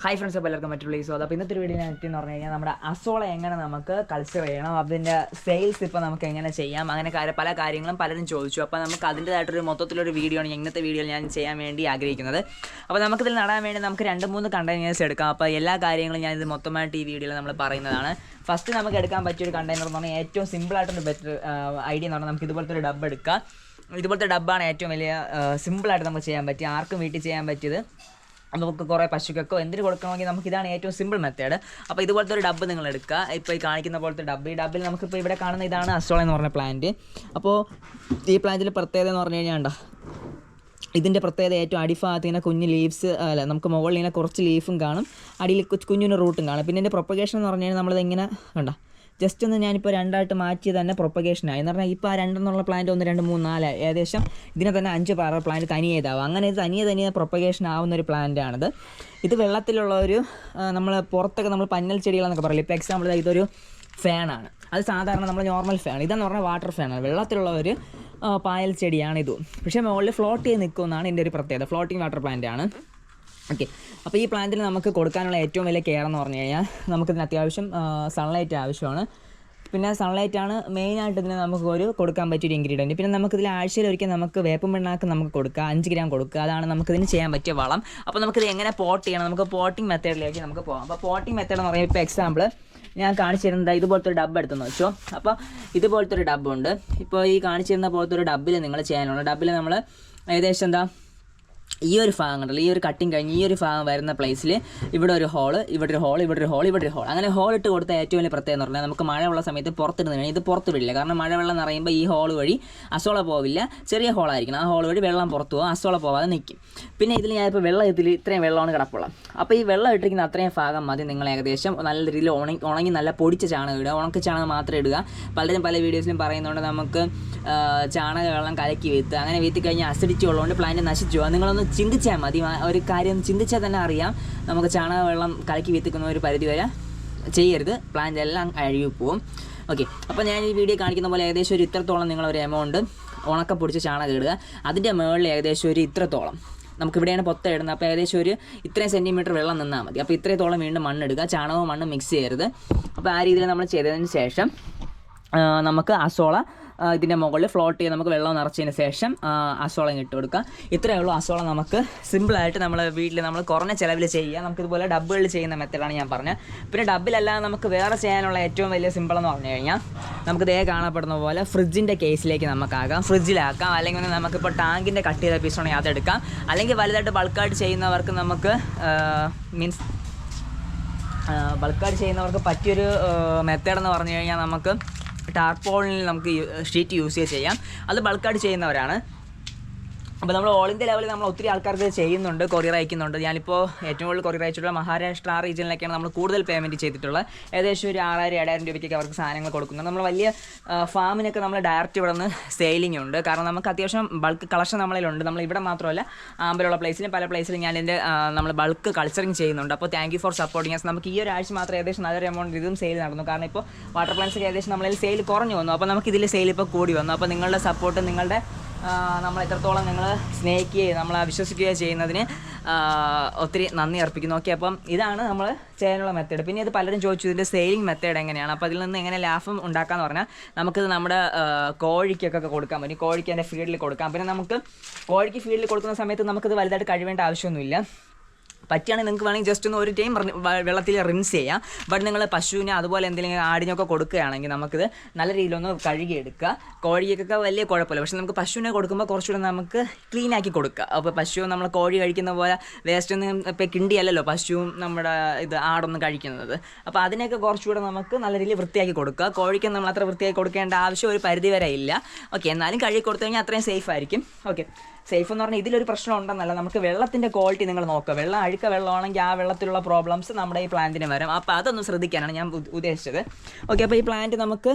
Hi friends, welcome to Play. So, the video is Asola എങ്ങനെ നമുക്ക് culture ചെയ്യണം അതിന്റെ സെയിൽസ് ഇപ്പോൾ നമുക്ക് എങ്ങനെ ചെയ്യാം അങ്ങനെ പല കാര്യങ്ങളും പലരും ചോദിച്ചു. അപ്പോൾ നമുക്ക് അതിൻ്റെതായിട്ടൊരു മൊത്തത്തിലൊരു വീഡിയോ ആണ് ഇന്നത്തെ വീഡിയോയിൽ ഞാൻ ചെയ്യാൻ വേണ്ടി ആഗ്രഹിക്കുന്നത്. അപ്പോൾ നമുക്കിതിൽ നടാൻ വേണ്ടി നമുക്ക് 2-3 കണ്ടെയ്നേഴ്സ് എടുക്കാം. അപ്പോൾ എല്ലാ കാര്യങ്ങളും ഞാൻ ഇത് മൊത്തമായിട്ട് ഈ വീഡിയോയിൽ നമ്മൾ പറയുന്നതാണ്. ഫസ്റ്റ് നമുക്ക് എടുക്കാൻ പറ്റിയൊരു കണ്ടെയ്നർ എന്ന് പറഞ്ഞാൽ ഏറ്റവും സിമ്പിളായിട്ടൊരു ബെറ്റർ ഐഡിയ എന്ന് പറഞ്ഞാൽ നമുക്ക് ഇതുപോലത്തെ ഒരു ഡബ്ബ് എടുക്കാം. ഇതുപോലത്തെ ഡബ്ബാണ് ഏറ്റവും വലിയ സിമ്പിളായിട്ട് നമുക്ക് ചെയ്യാൻ പറ്റിയ ആർക്കും വീട്ടിൽ ചെയ്യാൻ പറ്റിയത്. നമുക്ക് കുറേ പശുക്കൾക്കോ എന്തിന് കൊടുക്കണമെങ്കിൽ നമുക്ക് ഇതാണ് ഏറ്റവും സിമ്പിൾ മെത്തേഡ്. അപ്പോൾ ഇതുപോലത്തെ ഒരു ഡബ്ബ് നിങ്ങൾ എടുക്കുക. ഇപ്പോൾ ഈ കാണിക്കുന്ന പോലത്തെ ഡബ്ബ്, ഈ ഡബ്ബിൽ നമുക്കിപ്പോൾ ഇവിടെ കാണുന്ന ഇതാണ് അസോള എന്ന് പറഞ്ഞ പ്ലാന്റ്. അപ്പോൾ ഈ പ്ലാന്റിൽ പ്രത്യേകത എന്ന് പറഞ്ഞു കഴിഞ്ഞാൽ ഇതിൻ്റെ പ്രത്യേകത ഏറ്റവും അടിഭാഗത്ത് ഇങ്ങനെ കുഞ്ഞ് ലീവ്സ് അല്ല നമുക്ക് മുകളിൽ ഇങ്ങനെ കുറച്ച് ലീഫും കാണും, അടിയിൽ കുഞ്ഞിന് റൂട്ടും കാണും. പിന്നെ ഇതിൻ്റെ പ്രൊപ്പഗേഷൻ എന്ന് പറഞ്ഞു കഴിഞ്ഞാൽ നമ്മളിത് ഇങ്ങനെ കണ്ട ജസ്റ്റ് ഒന്ന് ഞാനിപ്പോൾ രണ്ടായിട്ട് മാറ്റി തന്നെ പ്രൊപ്പഗേഷനായി എന്ന് പറഞ്ഞാൽ ഇപ്പോൾ ആ രണ്ടെന്നുള്ള പ്ലാന്റ് 1, 2, 3, 4 ഏകദേശം ഇതിനെ തന്നെ 5 പ്ലാന്റ് തനിയെ ഇതാവും. അങ്ങനെ ഇത് തനിയെ പ്രൊപ്പഗേഷൻ ആവുന്ന ഒരു പ്ലാന്റാണിത്. ഇത് വെള്ളത്തിലുള്ള ഒരു നമ്മൾ പുറത്തൊക്കെ നമ്മൾ പന്നൽ ചെടികളെന്നൊക്കെ പറയില്ല. ഇപ്പോൾ എക്സാമ്പിൾ ഇതൊരു ഫാനാണ്, അത് സാധാരണ നമ്മൾ നോർമൽ ഫാൻ. ഇതെന്ന് പറഞ്ഞാൽ വാട്ടർ ഫാനാണ്, വെള്ളത്തിലുള്ള ഒരു പായൽ ചെടിയാണ് ഇതും. പക്ഷേ മുകളിൽ ഫ്ലോട്ട് ചെയ്ത് നിൽക്കുമെന്നാണ് ഇതിൻ്റെ ഒരു പ്രത്യേകത. ഫ്ലോട്ടിങ് വാട്ടർ പ്ലാന്റ് ആണ്. ഓക്കെ, അപ്പോൾ ഈ പ്ലാന്റിന് നമുക്ക് കൊടുക്കാനുള്ള ഏറ്റവും വലിയ കെയർ എന്ന് പറഞ്ഞു കഴിഞ്ഞാൽ നമുക്കിതിന് അത്യാവശ്യം സൺലൈറ്റ് ആവശ്യമാണ്. പിന്നെ സൺലൈറ്റാണ് മെയിനായിട്ട് ഇതിന് നമുക്ക് കൊടുക്കാൻ പറ്റിയൊരു ഇൻഗ്രീഡിയൻറ്റ്. പിന്നെ നമുക്കിതിൽ ആഴ്ചയിലൊരിക്കൽ നമുക്ക് വേപ്പും പിണ്ണാക്ക് നമുക്ക് കൊടുക്കുക, 5 ഗ്രാം കൊടുക്കുക. അതാണ് നമുക്കിതിന് ചെയ്യാൻ പറ്റിയ വളം. അപ്പോൾ നമുക്കിത് എങ്ങനെ പോട്ട് ചെയ്യണം, നമുക്ക് പോട്ടിംഗ് മെത്തേഡിലേക്ക് നമുക്ക് പോകാം. അപ്പോൾ പോട്ടിംഗ് മെത്തേഡ് എന്ന് പറയുമ്പോൾ ഇപ്പോൾ എക്സാമ്പിൾ ഞാൻ കാണിച്ചു തരുന്നത് ഇതുപോലത്തെ ഒരു ഡബ്ബ് എടുത്തെന്ന് വെച്ചോ. അപ്പോൾ ഇതുപോലത്തെ ഒരു ഡബ്ബുണ്ട്. ഇപ്പോൾ ഈ കാണിച്ചു തരുന്ന പോലത്തെ ഒരു ഡബ്ബിൽ നിങ്ങൾ ചെയ്യാനുള്ള ഡബ്ബിൽ നമ്മൾ ഏകദേശം ഈ ഒരു ഭാഗം കണ്ടല്ലോ, ഈ ഒരു കട്ടിങ് കഴിഞ്ഞ് ഈ ഒരു ഭാഗം വരുന്ന പ്ലേസിൽ ഇവിടെ ഒരു ഹോള്, ഇവിടെ ഒരു ഹോൾ, ഇവിടെ ഒരു ഹോൾ, ഇവിടെ ഒരു ഹോൾ, അങ്ങനെ ഹോൾ ഇട്ട് കൊടുത്ത ഏറ്റവും വലിയ പ്രത്യേകത എന്ന് പറഞ്ഞാൽ നമുക്ക് മഴയുള്ള സമയത്ത് പുറത്തിടുന്ന കഴിഞ്ഞാൽ ഇത് പുറത്ത് വിടില്ല. കാരണം മഴവെള്ളം നിറയുമ്പോൾ ഈ ഹോൾ വഴി അസോള പോവില്ല, ചെറിയ ഹോളായിരിക്കണം. ആ ഹോൾ വഴി വെള്ളം പുറത്ത് പോകും, അസോള പോവാതെ നിൽക്കും. പിന്നെ ഇതിൽ ഞാനിപ്പോൾ ഇതിൽ ഇത്രയും വെള്ളമാണ് കിടപ്പുള്ളത്. അപ്പോൾ ഈ വെള്ളം ഇട്ടിരിക്കുന്ന അത്രയും ഭാഗം മതി. നിങ്ങൾ ഏകദേശം നല്ല രീതിയിൽ ഉണങ്ങി നല്ല പൊടിച്ച ചാണകം ഇടുക. ഉണക്ക ചാണകം മാത്രം ഇടുക. പലരും പല വീഡിയോസിലും പറയുന്നുണ്ട് നമുക്ക് ചാണക വെള്ളം കലക്കി വീത്തുക. അങ്ങനെ വീത്തി കഴിഞ്ഞാൽ അസിഡിറ്റി ഉള്ളതുകൊണ്ട് പ്ലാന്റ് നശിച്ചു പോകുക. നിങ്ങളൊന്ന് ചിന്തിച്ചാൽ മതി, ഒരു കാര്യം ചിന്തിച്ചാൽ തന്നെ അറിയാം. നമുക്ക് ചാണക വെള്ളം കലക്കി വീത്തിക്കുന്ന ഒരു പരിധി വരെ ചെയ്യരുത്, പ്ലാന്റ് എല്ലാം അഴുകി പോവും. ഓക്കെ, അപ്പോൾ ഞാൻ ഈ വീഡിയോ കാണിക്കുന്ന പോലെ ഏകദേശം ഒരു ഇത്രത്തോളം നിങ്ങളൊരു എമൗണ്ട് ഉണക്ക പൊടിച്ച് ചാണകം ഇടുക. അതിൻ്റെ മുകളിൽ ഏകദേശം ഒരു ഇത്രത്തോളം നമുക്കിവിടെയാണ് പൊത്ത ഇടുന്നത്. അപ്പോൾ ഏകദേശം ഒരു ഇത്രയും സെൻറ്റിമീറ്റർ വെള്ളം നിന്നാൽ മതി. അപ്പോൾ ഇത്രത്തോളം വീണ്ടും മണ്ണെടുക്കുക, ചാണകവും മണ്ണും മിക്സ് ചെയ്യരുത്. അപ്പോൾ ആ രീതിയിൽ നമ്മൾ ചെയ്തതിന് ശേഷം നമുക്ക് അസോള ഇതിൻ്റെ മുകളിൽ ഫ്ലോട്ട് ചെയ്ത് നമുക്ക് വെള്ളം നിറച്ചതിന് ശേഷം അസോള ഇട്ട് കൊടുക്കുക. ഇത്രയേ ഉള്ളൂ അസോള. നമുക്ക് സിമ്പിളായിട്ട് നമ്മൾ വീട്ടിൽ നമ്മൾ കുറഞ്ഞ ചിലവിൽ ചെയ്യുക. നമുക്കിതുപോലെ ഡബ്ബുകളിൽ ചെയ്യുന്ന മെത്തേഡാണ് ഞാൻ പറഞ്ഞത്. പിന്നെ ഡബ്ബിലല്ലാതെ നമുക്ക് വേറെ ചെയ്യാനുള്ള ഏറ്റവും വലിയ സിമ്പിൾ എന്ന് പറഞ്ഞു കഴിഞ്ഞാൽ നമുക്ക് ദേ കാണപ്പെടുന്ന പോലെ ഫ്രിഡ്ജിൻ്റെ കേസിലേക്ക് നമുക്കാകാം, ഫ്രിഡ്ജിലാക്കാം. അല്ലെങ്കിൽ നമുക്കിപ്പോൾ ടാങ്കിൻ്റെ കട്ട് ചെയ്ത പീസാണെങ്കിൽ അതെടുക്കാം. അല്ലെങ്കിൽ വലുതായിട്ട് ബൾക്കായിട്ട് ചെയ്യുന്നവർക്ക് നമുക്ക് ബൾക്കായിട്ട് ചെയ്യുന്നവർക്ക് പറ്റിയൊരു മെത്തേഡ് എന്ന് പറഞ്ഞു കഴിഞ്ഞാൽ നമുക്ക് ടാർപോളിനിൽ നമുക്ക് ഷീറ്റ് യൂസ് ചെയ്യാം. അത് ബൾക്കായിട്ട് ചെയ്യുന്നവരാണ്. അപ്പോൾ നമ്മൾ ഓൾ ഇന്ത്യ ലെവലിൽ നമ്മൾ ഒത്തിരി ആൾക്കാർക്ക് ചെയ്യുന്നുണ്ട്, കൊറിയർ അയക്കുന്നുണ്ട്. ഞാനിപ്പോൾ ഏറ്റവും കൂടുതൽ കൊറിയർ അയച്ചിട്ടുള്ള മഹാരാഷ്ട്ര റീജിയനിലൊക്കെയാണ് നമ്മൾ കൂടുതൽ പേയ്മെൻറ്റ് ചെയ്തിട്ടുള്ളത്. ഏകദേശം ഒരു 6000-7000 രൂപയ്ക്കൊക്കെ അവർക്ക് സാധനങ്ങൾ കൊടുക്കുന്നുണ്ട്. നമ്മൾ വലിയ ഫാമിനൊക്കെ നമ്മൾ ഡയറക്റ്റ് ഇവിടെ നിന്ന് സെയിലിംഗ് ഉണ്ട്. കാരണം നമുക്ക് അത്യാവശ്യം ബൾക്ക് കളക്ഷൻ നമ്മളിലുണ്ട്. നമ്മൾ ഇവിടെ മാത്രമല്ല ആമ്പലുള്ള പ്ലേസിലും പല പ്ലേസിലും ഞാനിതിൻ്റെ നമ്മൾ ബൾക്ക് കൾച്ചറിങ് ചെയ്യുന്നുണ്ട്. അപ്പോൾ thank you for supporting us. നമുക്ക് ഈ ഒരാഴ്ച മാത്രം ഏകദേശം നല്ലൊരു എമൗണ്ട് ഇതും സെയിൽ നടന്നു. കാരണം ഇപ്പോൾ വാട്ടർ പ്ലാന്റ്സൊക്കെ ഏകദേശം നമ്മളിൽ സെയിൽ കുറഞ്ഞു വന്നു. അപ്പോൾ നമുക്ക് ഇതിൽ സെയിൽ ഇപ്പോൾ കൂടി വന്നു. അപ്പോൾ നിങ്ങളുടെ സപ്പോർട്ട്, നിങ്ങളുടെ നമ്മൾ എത്രത്തോളം നിങ്ങൾ സ്നേഹിക്കുകയും നമ്മളെ വിശ്വസിക്കുകയും ചെയ്യുന്നതിന് ഒത്തിരി നന്ദി അർപ്പിക്കുന്നു. ഓക്കെ, അപ്പം ഇതാണ് നമ്മൾ ചെയ്യാനുള്ള മെത്തേഡ്. പിന്നെ ഇത് പലരും ചോദിച്ചു ഇതിൻ്റെ സെയിലിംഗ് മെത്തേഡ് എങ്ങനെയാണ്. അപ്പോൾ അതിൽ നിന്ന് എങ്ങനെ ലാഭം ഉണ്ടാക്കാമെന്ന് പറഞ്ഞാൽ നമുക്കിത് നമ്മുടെ കോഴിക്കൊക്കെ കൊടുക്കാൻ പറ്റും. കോഴിക്ക് അതിൻ്റെ ഫീഡിൽ കൊടുക്കാം. പിന്നെ നമുക്ക് കോഴിക്ക് ഫീഡിൽ കൊടുക്കുന്ന സമയത്ത് നമുക്കിത് വലുതായിട്ട് കഴിവേണ്ട ആവശ്യമൊന്നുമില്ല. പറ്റുകയാണെങ്കിൽ നിങ്ങൾക്ക് വേണമെങ്കിൽ ജസ്റ്റ് ഒന്ന് ഒരു ടൈം വെള്ളത്തിൽ റിൻസ് ചെയ്യാം. ബട്ട് നിങ്ങൾ പശുവിനെ അതുപോലെ എന്തെങ്കിലും ആടിനൊക്കെ കൊടുക്കുകയാണെങ്കിൽ നമുക്കിത് നല്ല രീതിയിലൊന്ന് കഴുകിയെടുക്കുക. കോഴിക്കൊക്കെ വലിയ കുഴപ്പമില്ല. പക്ഷേ നമുക്ക് പശുവിനെ കൊടുക്കുമ്പോൾ കുറച്ചുകൂടെ നമുക്ക് ക്ലീനാക്കി കൊടുക്കുക. അപ്പോൾ പശു നമ്മൾ കോഴി കഴിക്കുന്ന പോലെ വേസ്റ്റ് ഒന്നും ഇപ്പോൾ കിണ്ടിയല്ലല്ലോ പശുവും നമ്മുടെ ആടൊന്നും കഴിക്കുന്നത്. അപ്പോൾ അതിനൊക്കെ കുറച്ചുകൂടെ നമുക്ക് നല്ല രീതിയിൽ വൃത്തിയാക്കി കൊടുക്കുക. കോഴിക്ക് നമ്മൾ അത്ര വൃത്തിയാക്കി കൊടുക്കേണ്ട ആവശ്യം ഒരു പരിധി വരെ ഇല്ല. ഓക്കെ, എന്നാലും കഴുകി കൊടുത്തു കഴിഞ്ഞാൽ അത്രയും സേഫ് ആയിരിക്കും. ഓക്കെ, സേഫ് എന്ന് പറഞ്ഞാൽ ഇതിലൊരു പ്രശ്നം ഉണ്ടെന്നല്ല, നമുക്ക് വെള്ളത്തിൻ്റെ ക്വാളിറ്റി നിങ്ങൾ നോക്കുക. അഴുക്ക വെള്ളമാണെങ്കിൽ ആ വെള്ളത്തിലുള്ള പ്രോബ്ലംസ് നമ്മുടെ ഈ പ്ലാന്റിന് വരും. അപ്പോൾ അതൊന്ന് ശ്രദ്ധിക്കാനാണ് ഞാൻ ഉദ്ദേശിച്ചത്. ഓക്കെ, അപ്പോൾ ഈ പ്ലാന്റ് നമുക്ക്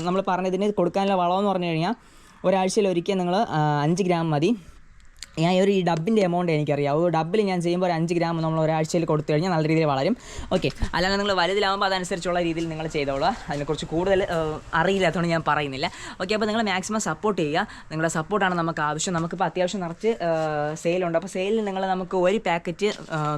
നമ്മൾ പറഞ്ഞതിന് കൊടുക്കാനുള്ള വളമെന്ന് പറഞ്ഞു കഴിഞ്ഞാൽ ഒരാഴ്ചയിൽ ഒരിക്കൽ നിങ്ങൾ 5 ഗ്രാം മതി. ഞാൻ ഈ ഡബിൻ്റെ എമൗണ്ട് എനിക്കറിയാം. ഡബിൽ ഞാൻ ചെയ്യുമ്പോൾ ഒരു 5 ഗ്രാം നമ്മൾ ഒരാഴ്ചയിൽ കൊടുത്തു കഴിഞ്ഞാൽ നല്ല രീതിയിൽ വളരും. ഓക്കെ, അല്ലാതെ നിങ്ങൾ വലുതിലാകുമ്പോൾ അതനുസരിച്ചുള്ള രീതിയിൽ നിങ്ങൾ ചെയ്തോളുക. അതിനെക്കുറിച്ച് കൂടുതൽ അറിയില്ലാത്തതുകൊണ്ട് ഞാൻ പറയുന്നില്ല. ഓക്കെ, അപ്പോൾ നിങ്ങൾ മാക്സിമം സപ്പോർട്ട് ചെയ്യുക. നിങ്ങളുടെ സപ്പോർട്ടാണ് നമുക്ക് ആവശ്യം. നമുക്കിപ്പോൾ അത്യാവശ്യം നിറച്ച് സെയിലുണ്ട്. അപ്പോൾ സെയിലിൽ നമുക്ക് ഒരു പാക്കറ്റ്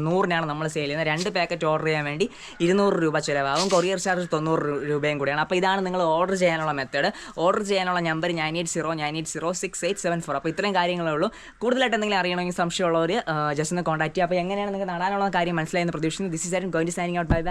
100-നാണ് നമ്മൾ സെയിൽ ചെയ്യുന്നത്. 2 പാക്കറ്റ് ഓർഡർ ചെയ്യാൻ വേണ്ടി 200 രൂപ ചിലവാകും. കൊറിയർ ചാർജ് 90 രൂപയും കൂടിയാണ്. അപ്പോൾ ഇതാണ് നിങ്ങൾ ഓർഡർ ചെയ്യാനുള്ള മെത്തേഡ്. ഓർഡർ ചെയ്യാനുള്ള നമ്പർ 9809806874. അപ്പോൾ ഇത്രയും കാര്യങ്ങളേ ഉള്ളൂ. കൂടുതലായിട്ട് എന്തെങ്കിലും അറിയണമെങ്കിൽ സംശയമുള്ളവർ ജസ്റ്റ് ഒന്ന് കോൺടാക്ട് ചെയ്യുക. അപ്പോൾ എങ്ങനെയാണ് നിങ്ങൾക്ക് നടാനുള്ള കാര്യം മനസ്സിലായെന്ന് പ്രതീക്ഷിക്കുന്നു. ദിസ് ഈസ് ആരും going to signing out. Bye by.